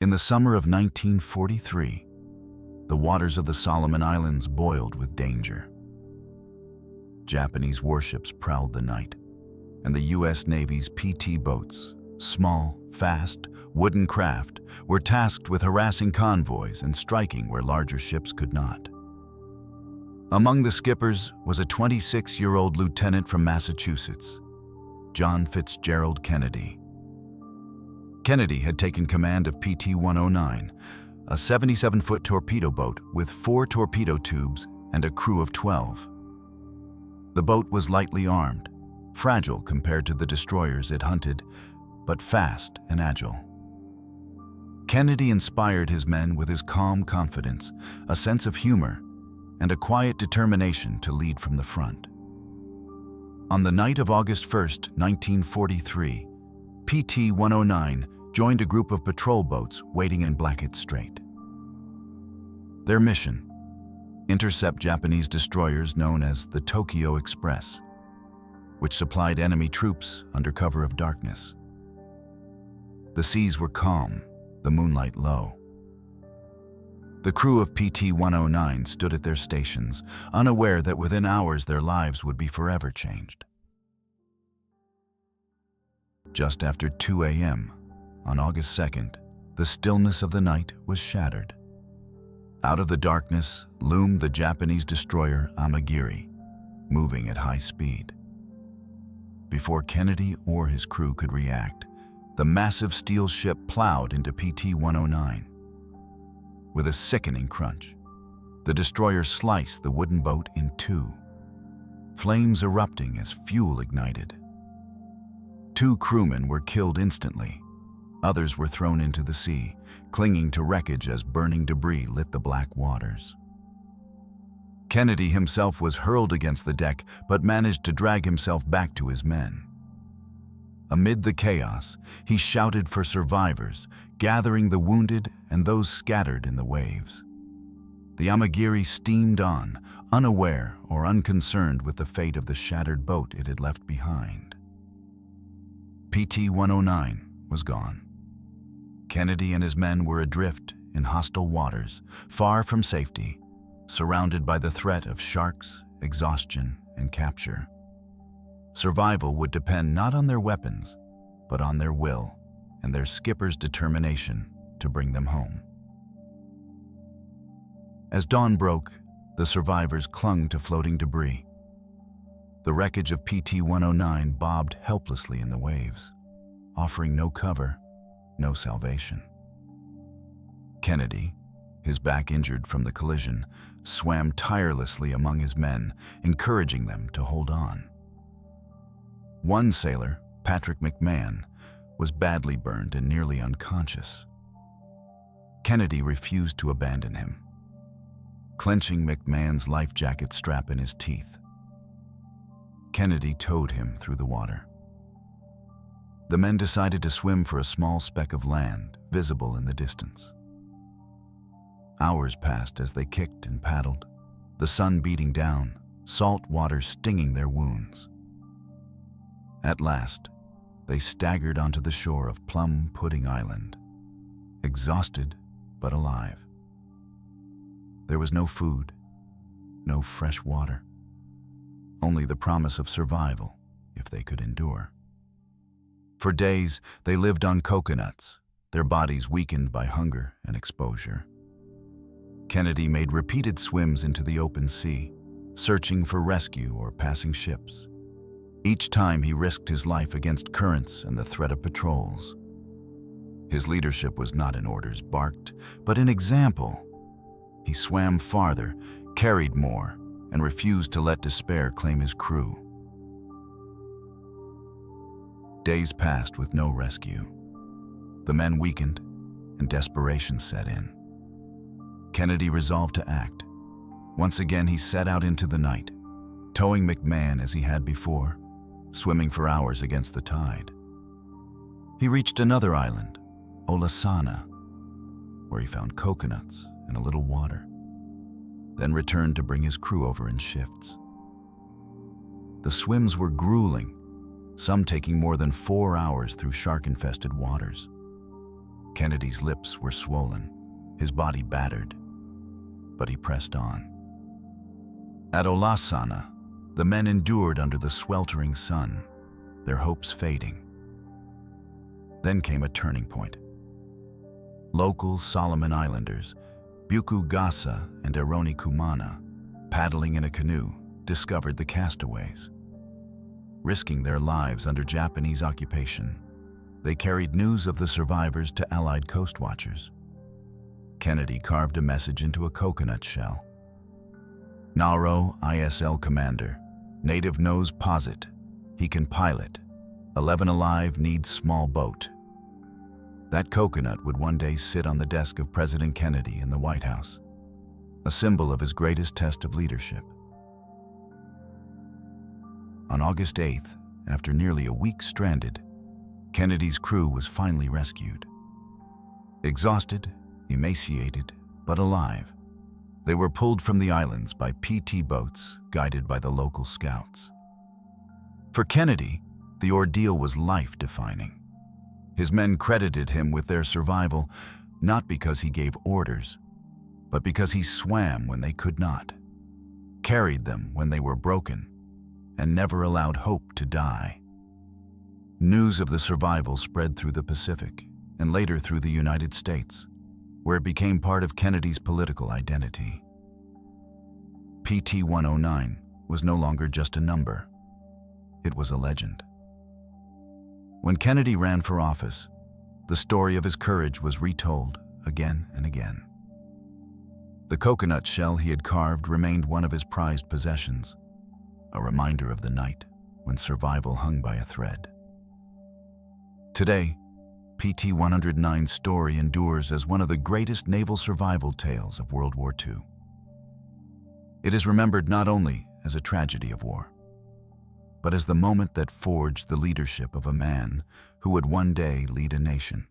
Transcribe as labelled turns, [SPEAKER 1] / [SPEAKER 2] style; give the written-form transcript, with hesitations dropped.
[SPEAKER 1] In the summer of 1943, the waters of the Solomon Islands boiled with danger. Japanese warships prowled the night, and the U.S. Navy's PT boats, small, fast, wooden craft, were tasked with harassing convoys and striking where larger ships could not. Among the skippers was a 26-year-old lieutenant from Massachusetts, John Fitzgerald Kennedy. Kennedy had taken command of PT-109, a 77-foot torpedo boat with 4 torpedo tubes and a crew of 12. The boat was lightly armed, fragile compared to the destroyers it hunted, but fast and agile. Kennedy inspired his men with his calm confidence, a sense of humor, and a quiet determination to lead from the front. On the night of August 1, 1943, PT-109 joined a group of patrol boats waiting in Blackett Strait. Their mission: intercept Japanese destroyers known as the Tokyo Express, which supplied enemy troops under cover of darkness. The seas were calm, the moonlight low. The crew of PT-109 stood at their stations, unaware that within hours their lives would be forever changed. Just after 2 a.m., on August 2nd, the stillness of the night was shattered. Out of the darkness loomed the Japanese destroyer Amagiri, moving at high speed. Before Kennedy or his crew could react, the massive steel ship plowed into PT-109. With a sickening crunch, the destroyer sliced the wooden boat in two, flames erupting as fuel ignited. 2 crewmen were killed instantly. Others were thrown into the sea, clinging to wreckage as burning debris lit the black waters. Kennedy himself was hurled against the deck, but managed to drag himself back to his men. Amid the chaos, he shouted for survivors, gathering the wounded and those scattered in the waves. The Amagiri steamed on, unaware or unconcerned with the fate of the shattered boat it had left behind. PT-109 was gone. Kennedy and his men were adrift in hostile waters, far from safety, surrounded by the threat of sharks, exhaustion, and capture. Survival would depend not on their weapons, but on their will and their skipper's determination to bring them home. As dawn broke, the survivors clung to floating debris. The wreckage of PT-109 bobbed helplessly in the waves, offering no cover, no salvation. Kennedy, his back injured from the collision, swam tirelessly among his men, encouraging them to hold on. One sailor, Patrick McMahon, was badly burned and nearly unconscious. Kennedy refused to abandon him, clenching McMahon's life jacket strap in his teeth. Kennedy towed him through the water. The men decided to swim for a small speck of land visible in the distance. Hours passed as they kicked and paddled, the sun beating down, salt water stinging their wounds. At last, they staggered onto the shore of Plum Pudding Island, exhausted but alive. There was no food, no fresh water, only the promise of survival if they could endure. For days, they lived on coconuts, their bodies weakened by hunger and exposure. Kennedy made repeated swims into the open sea, searching for rescue or passing ships. Each time he risked his life against currents and the threat of patrols. His leadership was not in orders barked, but in example. He swam farther, carried more, and refused to let despair claim his crew. Days passed with no rescue. The men weakened, and desperation set in. Kennedy resolved to act. Once again, he set out into the night, towing McMahon as he had before, swimming for hours against the tide. He reached another island, Olasana, where he found coconuts and a little water, then returned to bring his crew over in shifts. The swims were grueling, some taking more than 4 hours through shark-infested waters. Kennedy's lips were swollen, his body battered, but he pressed on. At Olasana, the men endured under the sweltering sun, their hopes fading. Then came a turning point. Local Solomon Islanders, Buku Gasa and Eroni Kumana, paddling in a canoe, discovered the castaways. Risking their lives under Japanese occupation, they carried news of the survivors to Allied coast watchers. Kennedy carved a message into a coconut shell. Nauro ISL commander, native knows posit, he can pilot. 11 alive needs small boat. That coconut would one day sit on the desk of President Kennedy in the White House, a symbol of his greatest test of leadership. On August 8th, after nearly a week stranded, Kennedy's crew was finally rescued. Exhausted, emaciated, but alive, they were pulled from the islands by PT boats guided by the local scouts. For Kennedy, the ordeal was life-defining. His men credited him with their survival, not because he gave orders, but because he swam when they could not, carried them when they were broken, and never allowed hope to die. News of the survival spread through the Pacific and later through the United States, where it became part of Kennedy's political identity. PT-109 was no longer just a number. It was a legend. When Kennedy ran for office, the story of his courage was retold again and again. The coconut shell he had carved remained one of his prized possessions, a reminder of the night when survival hung by a thread. Today, PT-109's story endures as one of the greatest naval survival tales of World War II. It is remembered not only as a tragedy of war, but as the moment that forged the leadership of a man who would one day lead a nation.